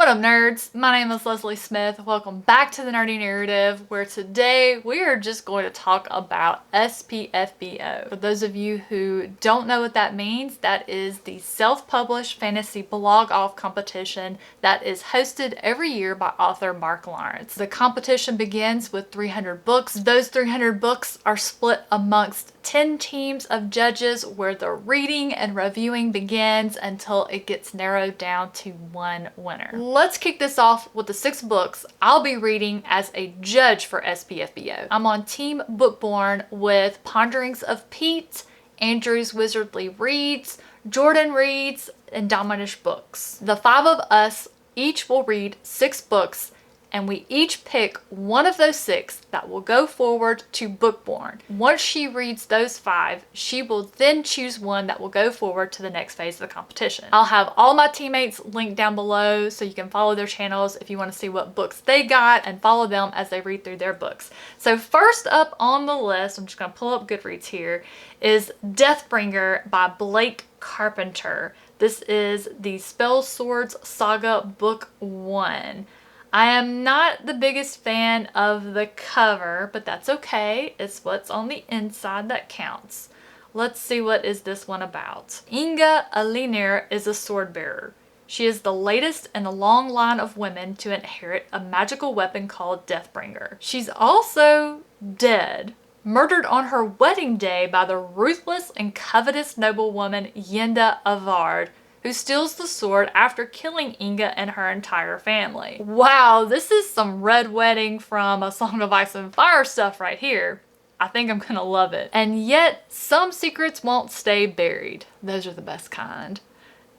What up, nerds? My name is Leslie Smith. Welcome back to the Nerdy Narrative, where today we are just going to talk about SPFBO. For those of you who don't know what that means, that is the self-published fantasy blog-off competition that is hosted every year by author Mark Lawrence. The competition begins with 300 books. Those 300 books are split amongst 10 teams of judges where the reading and reviewing begins until it gets narrowed down to one winner. Let's kick this off with the 6 books I'll be reading as a judge for SPFBO. I'm on Team Bookborn with Ponderings of Pete, Andrew's Wizardly Reads, Jordan Reads, and Dominish Books. The 5 of us each will read 6 books, and we each pick one of those 6 that will go forward to Bookborn. Once she reads those 5, she will then choose one that will go forward to the next phase of the competition. I'll have all my teammates linked down below so you can follow their channels if you want to see what books they got and follow them as they read through their books. So first up on the list, I'm just going to pull up Goodreads here, is Deathbringer by Blake Carpenter. This is the Spell Swords Saga Book 1. I am not the biggest fan of the cover, but that's okay. It's what's on the inside that counts. Let's see, what is this one about? Inga Alinir is a sword bearer. She is the latest in a long line of women to inherit a magical weapon called Deathbringer. She's also dead, murdered on her wedding day by the ruthless and covetous noblewoman Yenda Avard, who steals the sword after killing Inga and her entire family. Wow, this is some Red Wedding from A Song of Ice and Fire stuff right here. I think I'm gonna love it. And yet, some secrets won't stay buried. Those are the best kind.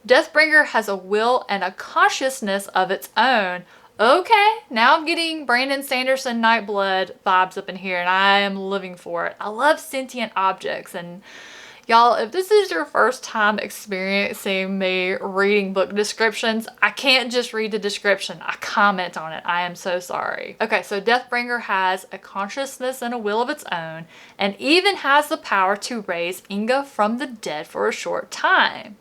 Deathbringer has a will and a consciousness of its own. Okay, now I'm getting Brandon Sanderson Nightblood vibes up in here, and I am living for it. I love sentient objects, and y'all, if this is your first time experiencing me reading book descriptions, I can't just read the description. I comment on it. I am so sorry. Okay, so Deathbringer has a consciousness and a will of its own, and even has the power to raise Inga from the dead for a short time.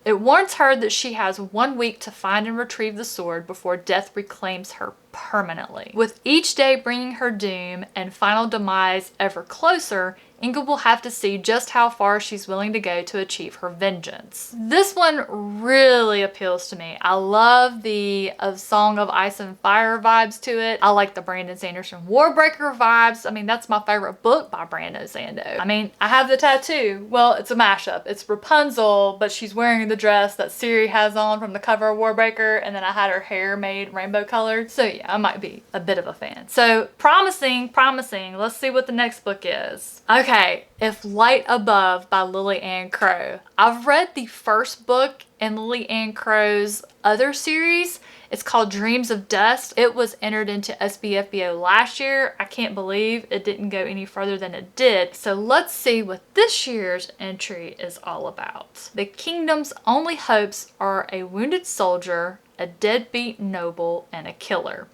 It warns her that she has 1 week to find and retrieve the sword before death reclaims her permanently. With each day bringing her doom and final demise ever closer, Inga will have to see just how far she's willing to go to achieve her vengeance. This one really appeals to me. I love the Song of Ice and Fire vibes to it. I like the Brandon Sanderson Warbreaker vibes. I mean, that's my favorite book by Brando Sando. I mean, I have the tattoo. Well, it's a mashup. It's Rapunzel, but she's wearing the dress that Siri has on from the cover of Warbreaker, and then I had her hair made rainbow colored. So yeah, I might be a bit of a fan. So promising. Let's see what the next book is. Okay, If Light Above by Lily Ann Crow. I've read the first book in Lily Ann Crow's other series. It's called Dreams of Dust. It was entered into SPFBO last year. I can't believe it didn't go any further than it did. So let's see what this year's entry is all about. The kingdom's only hopes are a wounded soldier, a deadbeat noble, and a killer.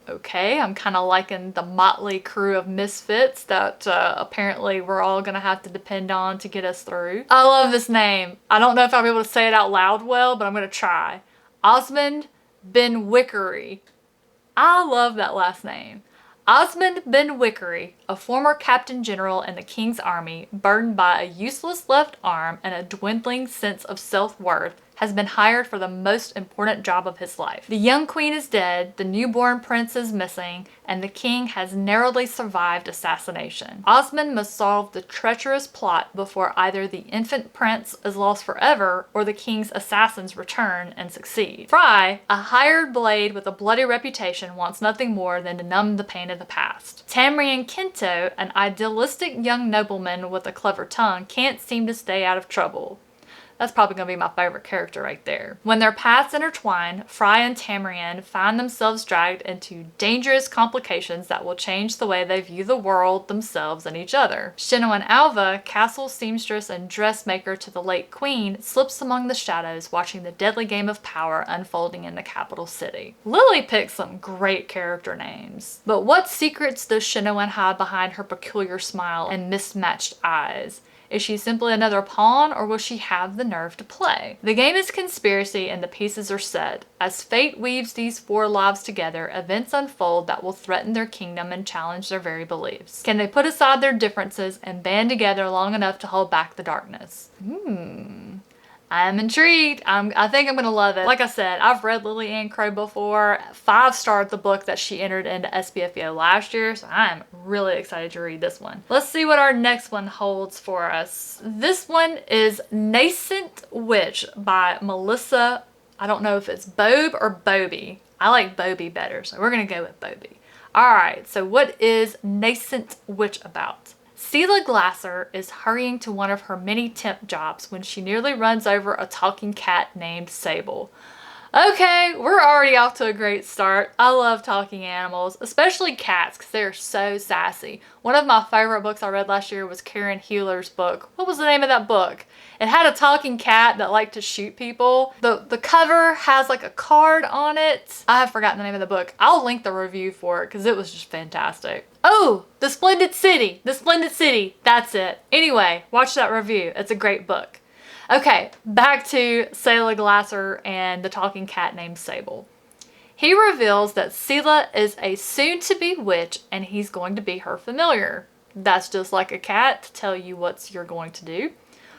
Okay, I'm kind of liking the motley crew of misfits that apparently we're all gonna have to depend on to get us through. I love this name. I don't know if I'll be able to say it out loud well, but I'm gonna try. Osmond Ben Wickery. I love that last name. Osmond Ben Wickery, a former captain general in the King's army, burdened by a useless left arm and a dwindling sense of self-worth, has been hired for the most important job of his life. The young queen is dead, the newborn prince is missing, and the king has narrowly survived assassination. Osmond must solve the treacherous plot before either the infant prince is lost forever or the king's assassins return and succeed. Fry, a hired blade with a bloody reputation, wants nothing more than to numb the pain of the past. Tamrian Kento, an idealistic young nobleman with a clever tongue, can't seem to stay out of trouble. That's probably going to be my favorite character right there. When their paths intertwine, Fry and Tamrian find themselves dragged into dangerous complications that will change the way they view the world, themselves, and each other. Shinoan Alva, castle seamstress and dressmaker to the late queen, slips among the shadows watching the deadly game of power unfolding in the capital city. Lily picked some great character names. But what secrets does Shinoan hide behind her peculiar smile and mismatched eyes? Is she simply another pawn, or will she have the nerve to play? The game is conspiracy and the pieces are set. As fate weaves these four lives together, events unfold that will threaten their kingdom and challenge their very beliefs. Can they put aside their differences and band together long enough to hold back the darkness? I'm intrigued. I think I'm going to love it. Like I said, I've read Lily Ann Crow before. 5-starred the book that she entered into SPFBO last year, so I'm really excited to read this one. Let's see what our next one holds for us. This one is Nascent Witch by Melissa. I don't know if it's Bobe or Bobby. I like Bobby better, so we're going to go with Bobby. Alright, so what is Nascent Witch about? Selah Glasser is hurrying to one of her many temp jobs when she nearly runs over a talking cat named Sable. Okay, we're already off to a great start. I love talking animals, especially cats, because they're so sassy. One of my favorite books I read last year was Karen Healer's book. What was the name of that book? It had a talking cat that liked to shoot people. The cover has like a card on it. I have forgotten the name of the book. I'll link the review for it because it was just fantastic. Oh, The Splendid City. The Splendid City. That's it. Anyway, watch that review. It's a great book. Okay, back to Selah Glasser and the talking cat named Sable. He reveals that Selah is a soon-to-be witch and he's going to be her familiar. That's just like a cat to tell you what you're going to do.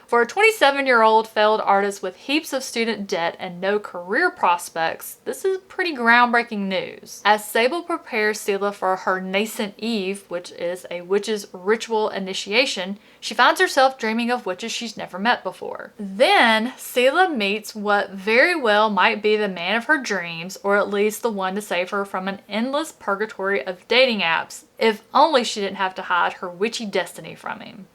For a 27-year-old failed artist with heaps of student debt and no career prospects, this is pretty groundbreaking news. As Sable prepares Selah for her nascent eve, which is a witch's ritual initiation, she finds herself dreaming of witches she's never met before. Then, Selah meets what very well might be the man of her dreams, or at least the one to save her from an endless purgatory of dating apps, if only she didn't have to hide her witchy destiny from him.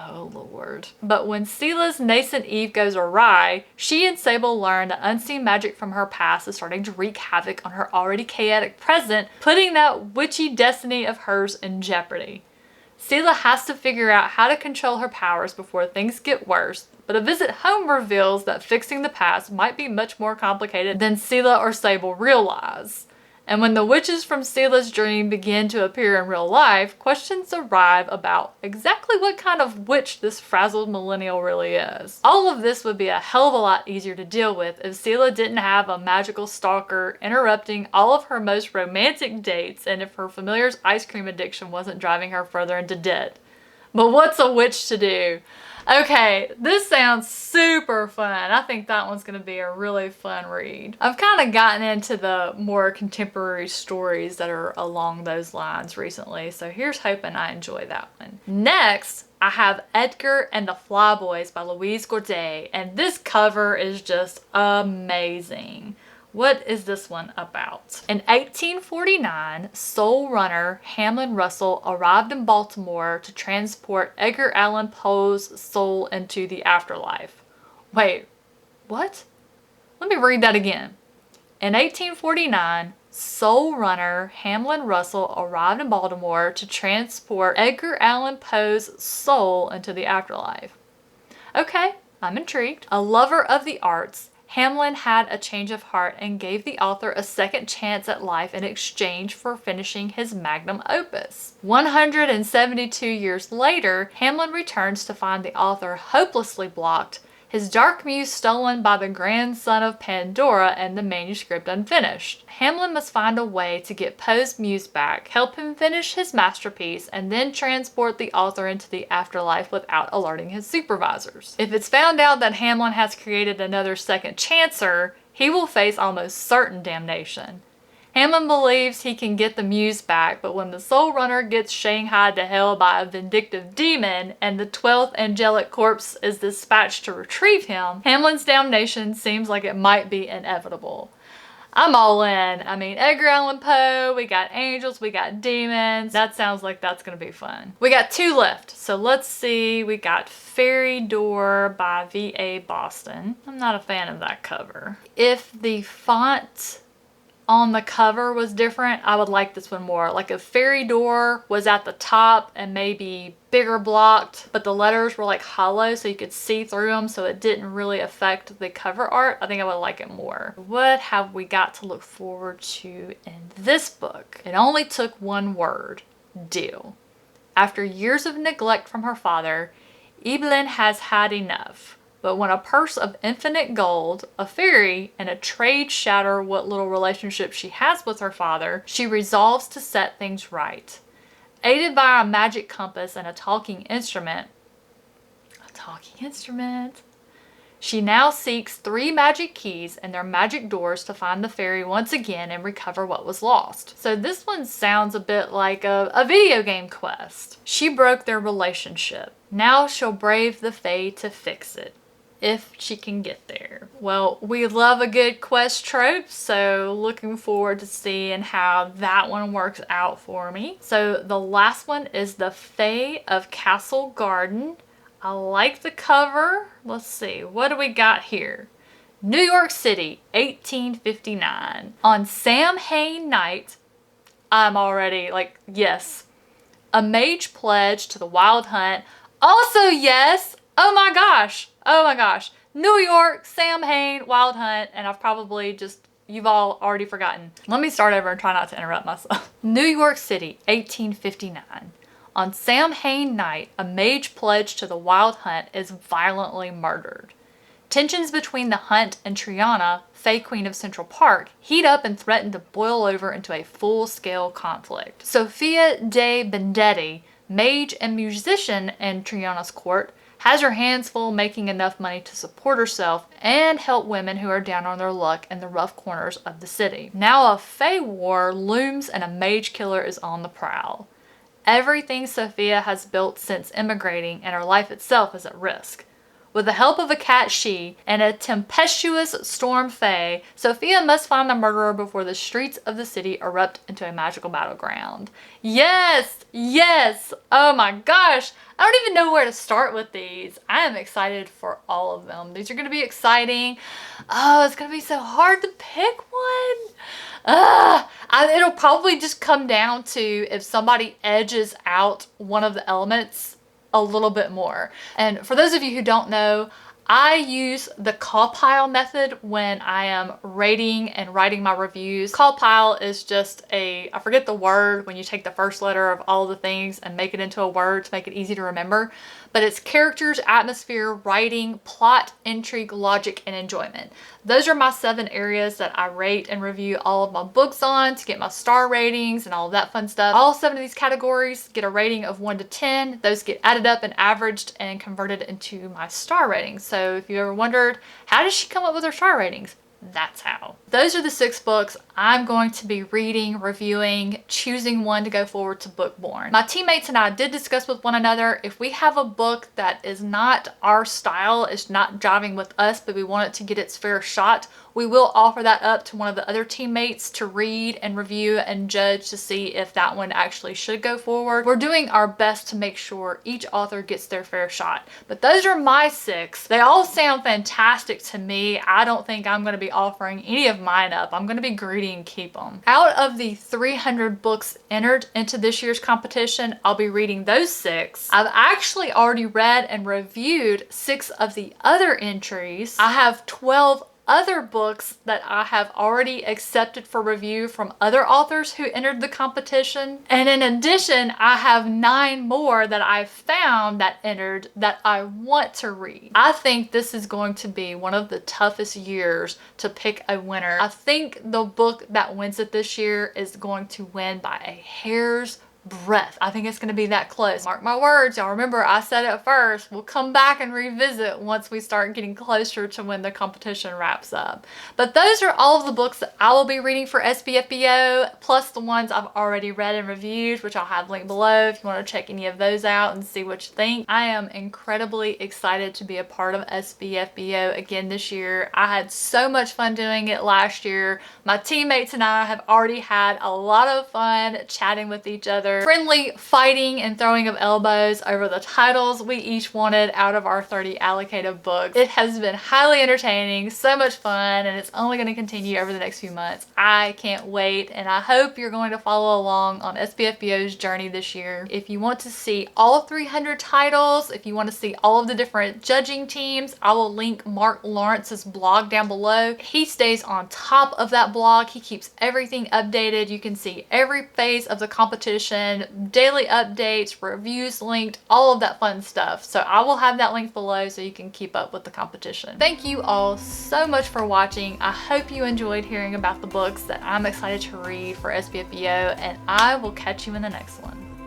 Oh Lord. But when Selah's nascent eve goes awry, she and Sable learn that unseen magic from her past is starting to wreak havoc on her already chaotic present, putting that witchy destiny of hers in jeopardy. Selah has to figure out how to control her powers before things get worse, but a visit home reveals that fixing the past might be much more complicated than Selah or Sable realize. And when the witches from Selah's dream begin to appear in real life, questions arrive about exactly what kind of witch this frazzled millennial really is. All of this would be a hell of a lot easier to deal with if Selah didn't have a magical stalker interrupting all of her most romantic dates and if her familiar's ice cream addiction wasn't driving her further into debt. But what's a witch to do? Okay, this sounds super fun. I think that one's going to be a really fun read. I've kind of gotten into the more contemporary stories that are along those lines recently, so here's hoping I enjoy that one. Next, I have Edgar and the Flyboys by Louise Gourdet, and this cover is just amazing. What is this one about? In 1849, soul runner Hamlin Russell arrived in Baltimore to transport Edgar Allan Poe's soul into the afterlife. Wait, what? Let me read that again. In 1849, soul runner Hamlin Russell arrived in Baltimore to transport Edgar Allan Poe's soul into the afterlife. Okay, I'm intrigued. A lover of the arts, Hamlin had a change of heart and gave the author a second chance at life in exchange for finishing his magnum opus. 172 years later, Hamlin returns to find the author hopelessly blocked, his dark muse stolen by the grandson of Pandora, and the manuscript unfinished. Hamlin must find a way to get Poe's muse back, help him finish his masterpiece, and then transport the author into the afterlife without alerting his supervisors. If it's found out that Hamlin has created another second chancer, he will face almost certain damnation. Hamlin believes he can get the muse back, but when the soul runner gets shanghaied to hell by a vindictive demon and the 12th angelic corpse is dispatched to retrieve him, Hamlin's damnation seems like it might be inevitable. I'm all in. I mean, Edgar Allan Poe, we got angels, we got demons. That sounds like that's going to be fun. We got 2 left. So let's see. We got Fairy Door by V.A. Boston. I'm not a fan of that cover. If the font on the cover was different, I would like this one more. Like if Fairy Door was at the top and maybe bigger blocked, but the letters were like hollow so you could see through them so it didn't really affect the cover art, I think I would like it more. What have we got to look forward to in this book? It only took one word: deal. After years of neglect from her father, Evelyn has had enough. But when a purse of infinite gold, a fairy, and a trade shatter what little relationship she has with her father, she resolves to set things right. Aided by a magic compass and a talking instrument, she now seeks 3 magic keys and their magic doors to find the fairy once again and recover what was lost. So this one sounds a bit like a video game quest. She broke their relationship. Now she'll brave the Fae to fix it, if she can get there. Well, we love a good quest trope, so looking forward to seeing how that one works out for me. So the last one is the Fae of Castle Garden. I like the cover. Let's see, what do we got here? New York City, 1859. On Samhain night, I'm already like, yes. A mage pledge to the wild hunt. Also, yes. Oh my gosh. New York, Samhain, wild hunt, and I've probably you've all already forgotten. Let me start over and try not to interrupt myself. New York City, 1859. On Samhain night, a mage pledged to the wild hunt is violently murdered. Tensions between the hunt and Triana, Fae Queen of Central Park, heat up and threaten to boil over into a full-scale conflict. Sophia de Bendetti, mage and musician in Triana's court, has her hands full making enough money to support herself and help women who are down on their luck in the rough corners of the city. Now a Fae war looms and a mage killer is on the prowl. Everything Sophia has built since immigrating and her life itself is at risk. With the help of a cat she and a tempestuous storm fae, Sophia must find the murderer before the streets of the city erupt into a magical battleground. Yes! Yes! Oh my gosh! I don't even know where to start with these. I am excited for all of them. These are going to be exciting. Oh, it's going to be so hard to pick one. It'll probably just come down to if somebody edges out one of the elements a little bit more. And for those of you who don't know, I use the call pile method when I am rating and writing my reviews. Call pile is just I forget the word when you take the first letter of all the things and make it into a word to make it easy to remember. But it's characters, atmosphere, writing, plot, intrigue, logic, and enjoyment. Those are my 7 areas that I rate and review all of my books on to get my star ratings and all of that fun stuff. All 7 of these categories get a rating of 1 to 10. Those get added up and averaged and converted into my star ratings. So if you ever wondered, how does she come up with her star ratings? That's how. Those are the 6 books I'm going to be reading, reviewing, choosing one to go forward to Bookborn. My teammates and I did discuss with one another, if we have a book that is not our style, is not jiving with us, but we want it to get its fair shot, we will offer that up to one of the other teammates to read and review and judge to see if that one actually should go forward. We're doing our best to make sure each author gets their fair shot. But those are my 6. They all sound fantastic to me. I don't think I'm going to be offering any of mine up. I'm going to be greedy and keep them. Out of the 300 books entered into this year's competition, I'll be reading those 6. I've actually already read and reviewed 6 of the other entries. I have 12 other books that I have already accepted for review from other authors who entered the competition. And in addition, I have 9 more that I found that entered that I want to read. I think this is going to be one of the toughest years to pick a winner. I think the book that wins it this year is going to win by a hair's breath. I think it's going to be that close. Mark my words, y'all. Remember, I said it first. We'll come back and revisit once we start getting closer to when the competition wraps up. But those are all of the books that I will be reading for SPFBO, plus the ones I've already read and reviewed, which I'll have linked below if you want to check any of those out and see what you think. I am incredibly excited to be a part of SPFBO again this year. I had so much fun doing it last year. My teammates and I have already had a lot of fun chatting with each other. Friendly fighting and throwing of elbows over the titles we each wanted out of our 30 allocated books. It has been highly entertaining, so much fun, and it's only going to continue over the next few months. I can't wait, and I hope you're going to follow along on SPFBO's journey this year. If you want to see all 300 titles, if you want to see all of the different judging teams, I will link Mark Lawrence's blog down below. He stays on top of that blog. He keeps everything updated. You can see every phase of the competition then daily updates, reviews linked, all of that fun stuff. So I will have that link below so you can keep up with the competition. Thank you all so much for watching. I hope you enjoyed hearing about the books that I'm excited to read for SPFBO, and I will catch you in the next one.